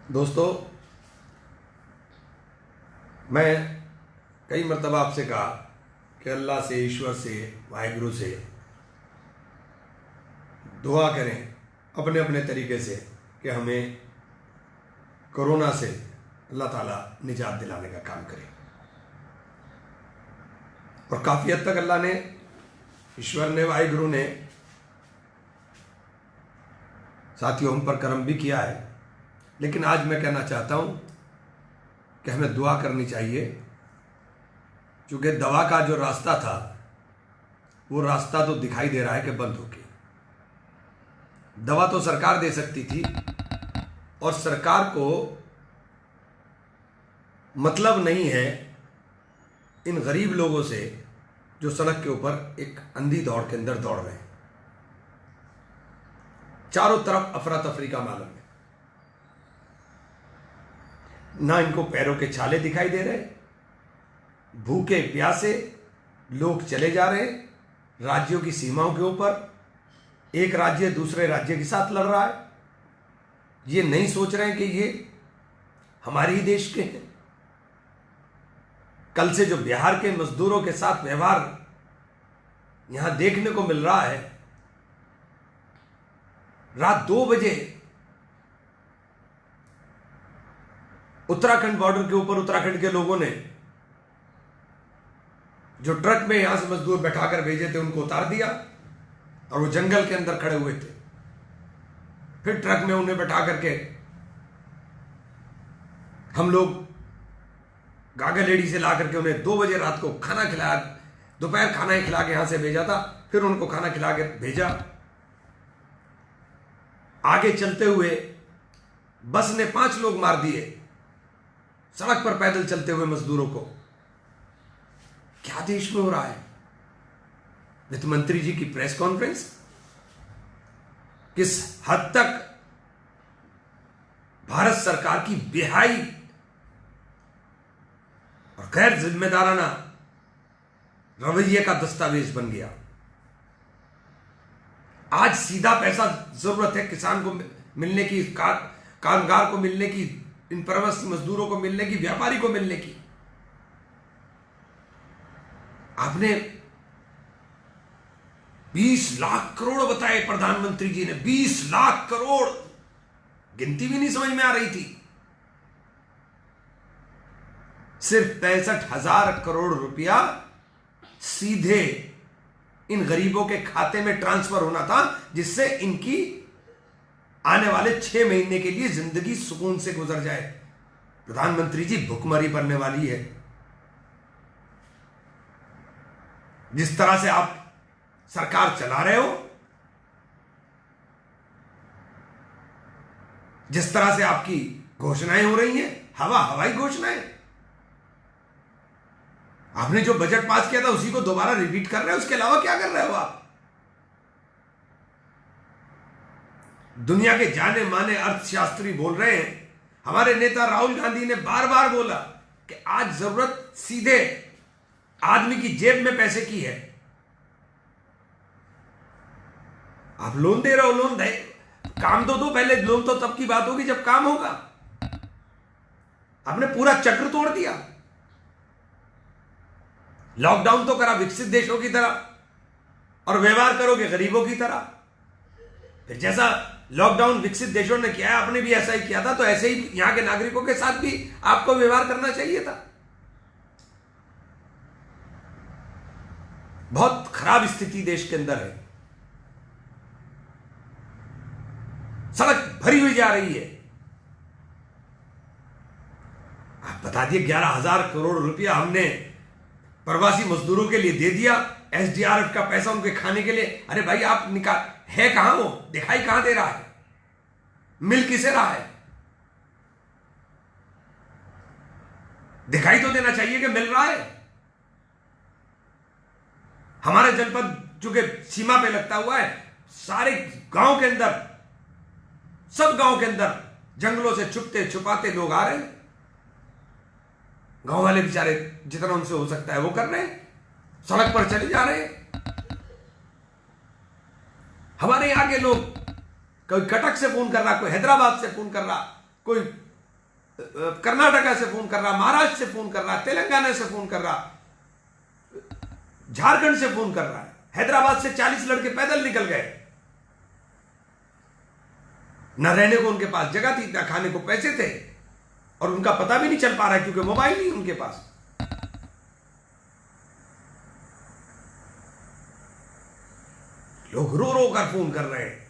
दोस्तों, मैं कई मरतबा आपसे कहा कि अल्लाह से, ईश्वर से, वाहिगुरु से दुआ करें अपने अपने तरीके से कि हमें कोरोना से अल्लाह ताला निजात दिलाने का काम करे। और काफ़ी हद तक अल्लाह ने, ईश्वर ने, वाहिगुरु ने साथियों हम पर करम भी किया है। लेकिन आज मैं कहना चाहता हूँ कि हमें दुआ करनी चाहिए, क्योंकि दवा का जो रास्ता था वो रास्ता तो दिखाई दे रहा है कि बंद हो गया। दवा तो सरकार दे सकती थी, और सरकार को मतलब नहीं है इन गरीब लोगों से जो सड़क के ऊपर एक अंधी दौड़ के अंदर दौड़ रहे हैं। चारों तरफ अफरा तफरी का मालूम है, ना इनको पैरों के छाले दिखाई दे रहे, भूखे प्यासे लोग चले जा रहे हैं राज्यों की सीमाओं के ऊपर। एक राज्य दूसरे राज्य के साथ लड़ रहा है। ये नहीं सोच रहे हैं कि ये हमारे ही देश के हैं। कल से जो बिहार के मजदूरों के साथ व्यवहार यहां देखने को मिल रहा है, रात 2 बजे उत्तराखंड बॉर्डर के ऊपर उत्तराखंड के लोगों ने जो ट्रक में यहां से मजदूर बैठाकर भेजे थे उनको उतार दिया, और वो जंगल के अंदर खड़े हुए थे। फिर ट्रक में उन्हें बैठा करके हम लोग गागर लेडी से ला करके उन्हें 2 बजे रात को खाना खिलाया, दोपहर खाना ही खिला के यहां से भेजा था। फिर उनको खाना खिला के भेजा। आगे चलते हुए बस ने 5 लोग मार दिए सड़क पर पैदल चलते हुए मजदूरों को। क्या देश में हो रहा है? वित्त मंत्री जी की प्रेस कॉन्फ्रेंस, किस हद तक भारत सरकार की बेहाई और गैर जिम्मेदाराना रवैये का दस्तावेज बन गया। आज सीधा पैसा जरूरत है किसान को मिलने की, कामगार को मिलने की, इन प्रवासी मजदूरों को मिलने की, व्यापारी को मिलने की। आपने 20 लाख करोड़ बताए प्रधानमंत्री जी ने, 20 लाख करोड़। गिनती भी नहीं समझ में आ रही थी। सिर्फ 63,000 करोड़ रुपया सीधे इन गरीबों के खाते में ट्रांसफर होना था, जिससे इनकी आने वाले 6 महीने के लिए जिंदगी सुकून से गुजर जाए। प्रधानमंत्री जी भुखमरी पड़ने वाली है। जिस तरह से आप सरकार चला रहे हो, जिस तरह से आपकी घोषणाएं हो रही हैं, हवाई घोषणाएं। आपने जो बजट पास किया था उसी को दोबारा रिपीट कर रहे हो, उसके अलावा क्या कर रहे हो आप? दुनिया के जाने माने अर्थशास्त्री बोल रहे हैं, हमारे नेता राहुल गांधी ने बार बार बोला कि आज जरूरत सीधे आदमी की जेब में पैसे की है। आप लोन दे रहे हो, लोन दे, काम तो दो पहले। लोन तो तब की बात होगी जब काम होगा। आपने पूरा चक्र तोड़ दिया। लॉकडाउन तो करा विकसित देशों की तरह, और व्यवहार करोगे गरीबों की तरह। फिर जैसा लॉकडाउन विकसित देशों ने किया है, आपने भी ऐसा ही किया था, तो ऐसे ही यहां के नागरिकों के साथ भी आपको व्यवहार करना चाहिए था। बहुत खराब स्थिति देश के अंदर है। सड़क भरी हुई जा रही है। आप बता दिए 11,000 करोड़ रुपया हमने प्रवासी मजदूरों के लिए दे दिया, एसडीआरएफ का पैसा उनके खाने के लिए। अरे भाई, आप निकाल है कहां? वो दिखाई कहां दे रहा है? मिल किसे रहा है? दिखाई तो देना चाहिए कि मिल रहा है। हमारे जनपद चूंकि सीमा पे लगता हुआ है, सारे गांव के अंदर, सब गांव के अंदर जंगलों से छुपते छुपाते लोग आ रहे हैं। गांव वाले बेचारे जितना उनसे हो सकता है वो कर रहे हैं, सड़क पर चले जा रहे हैं। हमारे यहां के लोग कोई कटक से फोन कर रहा, कोई हैदराबाद से फोन कर रहा, कोई कर्नाटका से फोन कर रहा, महाराष्ट्र से फोन कर रहा, तेलंगाना से फोन कर रहा, झारखंड से फोन कर रहा है। हैदराबाद से 40 लड़के पैदल निकल गए। न रहने को उनके पास जगह थी, न खाने को पैसे थे, और उनका पता भी नहीं चल पा रहा है क्योंकि मोबाइल नहीं उनके पास। लोग रो रो कर फोन कर रहे हैं।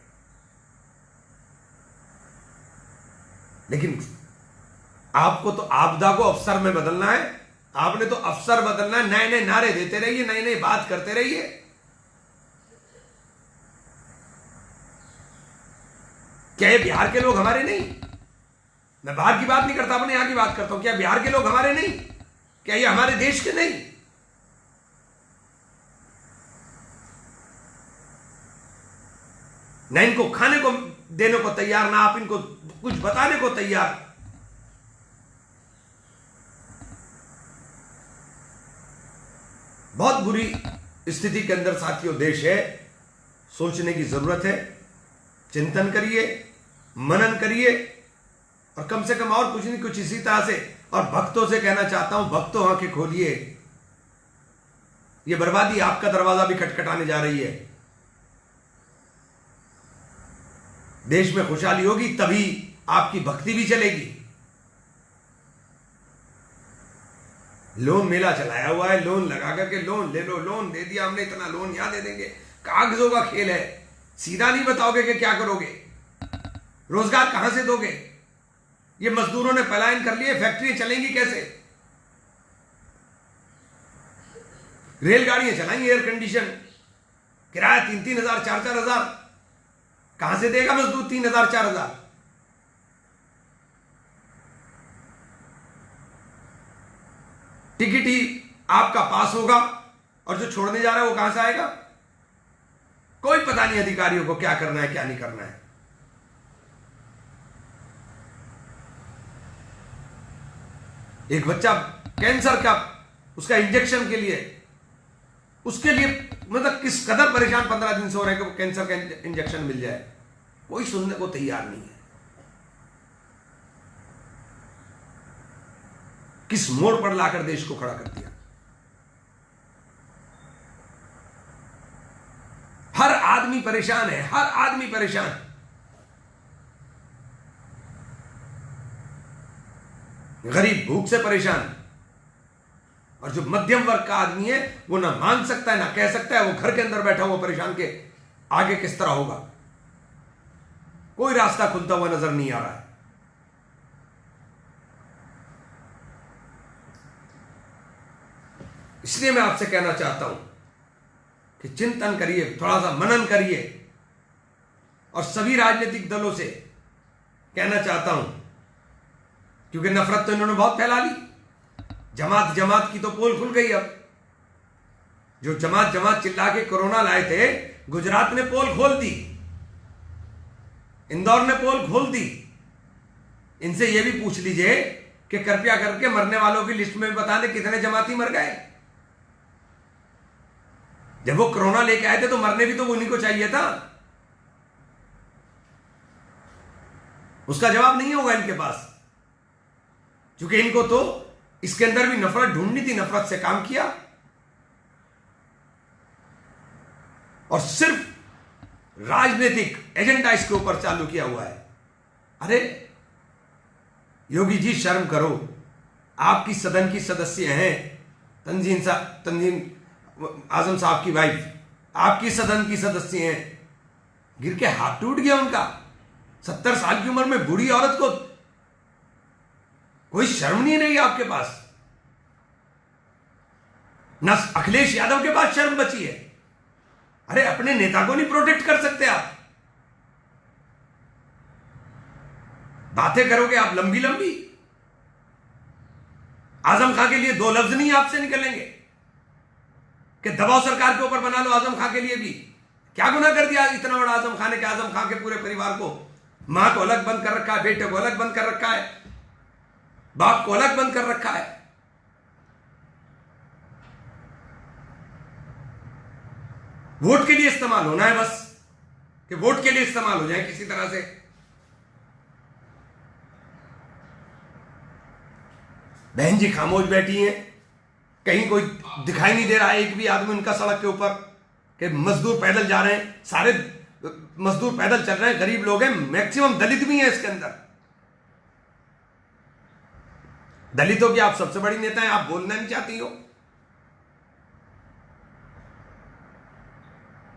लेकिन आपको तो आपदा को अवसर में बदलना है। आपने तो अवसर बदलना है। नए नए नारे देते रहिए, नई नई बात करते रहिए। क्या ये बिहार के लोग हमारे नहीं? मैं बाहर की बात नहीं करता, अपने यहां की बात करता हूं। क्या बिहार के लोग हमारे नहीं? क्या ये हमारे देश के नहीं? न इनको खाने को देने को तैयार, ना आप इनको कुछ बताने को तैयार। बहुत बुरी स्थिति के अंदर साथियों देश है। सोचने की जरूरत है। चिंतन करिए, मनन करिए, और कम से कम और कुछ नहीं, कुछ इसी तरह से। और भक्तों से कहना चाहता हूं, भक्तों आंखें खोलिए। ये बर्बादी आपका दरवाजा भी खटखटाने जा रही है। देश में खुशहाली होगी तभी आपकी भक्ति भी चलेगी। लोन मेला चलाया हुआ है, लोन लगा करके लोन ले लो, लोन दे दिया हमने, इतना लोन यहां दे देंगे। कागजों का खेल है। सीधा नहीं बताओगे कि क्या करोगे, रोजगार कहां से दोगे। ये मजदूरों ने पलायन कर लिए, फैक्ट्रियां चलेंगी कैसे? रेलगाड़ियां चलाएंगी एयर कंडीशन, किराया 3-3 हजार, 4-4 हजार। कहां से देगा मजदूर 3 हजार 4 हजार? टिकट ही आपका पास होगा, और जो छोड़ने जा रहा है वो कहां से आएगा? कोई पता नहीं अधिकारियों को क्या करना है, क्या नहीं करना है। एक बच्चा कैंसर का, उसका इंजेक्शन के लिए, उसके लिए मतलब किस कदर परेशान 15 दिन से हो रहे हैं कि वो कैंसर का इंजेक्शन मिल जाए, कोई सुनने को तैयार नहीं है। किस मोड़ पर लाकर देश को खड़ा कर दिया। हर आदमी परेशान है, हर आदमी परेशान है। गरीब भूख से परेशान, और जो मध्यम वर्ग का आदमी है वो ना मांग सकता है ना कह सकता है। वो घर के अंदर बैठा हुआ परेशान के आगे किस तरह होगा, कोई रास्ता खुलता हुआ नजर नहीं आ रहा है। इसलिए मैं आपसे कहना चाहता हूं कि चिंतन करिए, थोड़ा सा मनन करिए। और सभी राजनीतिक दलों से कहना चाहता हूं, क्योंकि नफरत तो इन्होंने बहुत फैला ली। जमात जमात की तो पोल खुल गई। अब जो जमात जमात चिल्ला के कोरोना लाए थे, गुजरात ने पोल खोल दी, इंदौर ने पोल खोल दी। इनसे यह भी पूछ लीजिए कि कृपया करके मरने वालों की लिस्ट में भी बता दें कितने जमाती मर गए। जब वो कोरोना लेके आए थे तो मरने भी तो उन्हीं को चाहिए था। उसका जवाब नहीं होगा इनके पास, क्योंकि इनको तो इसके अंदर भी नफरत ढूंढनी थी, नफरत से काम किया। और सिर्फ राजनीतिक एजेंडा इसके ऊपर चालू किया हुआ है। अरे योगी जी शर्म करो, आपकी सदन की सदस्य हैं तंजीम आजम साहब की वाइफ, आपकी सदन की सदस्य हैं। गिर के हाथ टूट गया उनका। 70 साल की उम्र में बूढ़ी औरत को कोई शर्म नहीं रही आपके पास। ना अखिलेश यादव के पास शर्म बची है। अरे अपने नेता को नहीं प्रोटेक्ट कर सकते आप। बातें करोगे आप लंबी लंबी। आजम खां के लिए 2 लफ्ज नहीं आपसे निकलेंगे कि दबाव सरकार के ऊपर बना लो। आजम खां के लिए भी क्या गुनाह कर दिया इतना बड़ा आजम खान ने कि आजम खां के पूरे परिवार को, मां को अलग बंद कर रखा है, बेटे को अलग बंद कर रखा है, बाप को अलग बंद कर रखा है। वोट के लिए इस्तेमाल होना है बस। कि वोट के लिए इस्तेमाल हो जाए किसी तरह से। बहन जी खामोश बैठी हैं, कहीं कोई दिखाई नहीं दे रहा है एक भी आदमी उनका सड़क के ऊपर, कि मजदूर पैदल जा रहे हैं, सारे मजदूर पैदल चल रहे हैं, गरीब लोग हैं, मैक्सिमम दलित भी हैं इसके अंदर। दलितों की आप सबसे बड़ी नेता हैं, आप बोलना नहीं चाहती हो।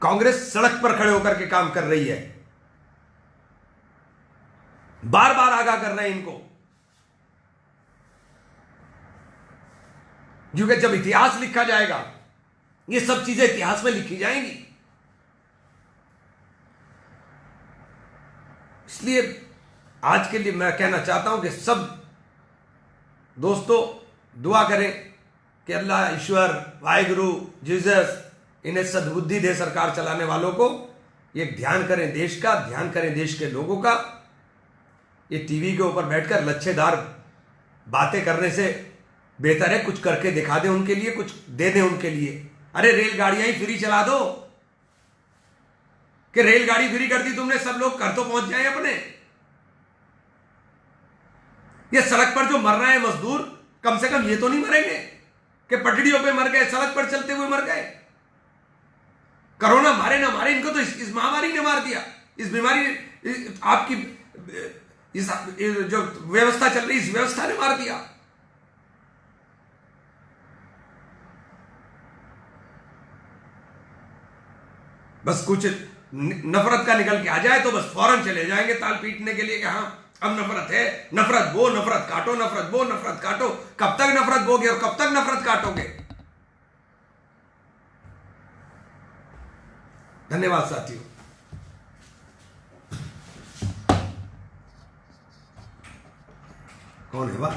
कांग्रेस सड़क पर खड़े होकर के काम कर रही है, बार बार आगाह कर रहे हैं इनको, क्योंकि जब इतिहास लिखा जाएगा ये सब चीजें इतिहास में लिखी जाएंगी। इसलिए आज के लिए मैं कहना चाहता हूं कि सब दोस्तों दुआ करें कि अल्लाह, ईश्वर, वाहिगुरु, जीसस इन्हें सद्बुद्धि दे, सरकार चलाने वालों को। ये ध्यान करें देश का, ध्यान करें देश के लोगों का। ये टीवी के ऊपर बैठकर लच्छेदार बातें करने से बेहतर है कुछ करके दिखा दें उनके लिए, कुछ दे दें उनके लिए। अरे रेलगाड़ियां ही फ्री चला दो, कि रेलगाड़ी फ्री कर दी तुमने, सब लोग घर तो पहुंच जाए अपने। ये सड़क पर जो मर रहे हैं मजदूर, कम से कम ये तो नहीं मरेंगे कि पटड़ियों पे मर गए, सड़क पर चलते हुए मर गए। कोरोना मारे ना मारे, इनको तो इस महामारी ने मार दिया। इस बीमारी, आपकी इस जो व्यवस्था चल रही, इस व्यवस्था ने मार दिया। बस कुछ नफरत का निकल के आ जाए तो बस फौरन चले जाएंगे ताल पीटने के लिए कि हाँ अब नफरत है, नफरत बो, नफरत काटो, नफरत बो, नफरत काटो। कब तक नफरत बोगे और कब तक नफरत काटोगे? धन्यवाद साथियों। कौन है वाह?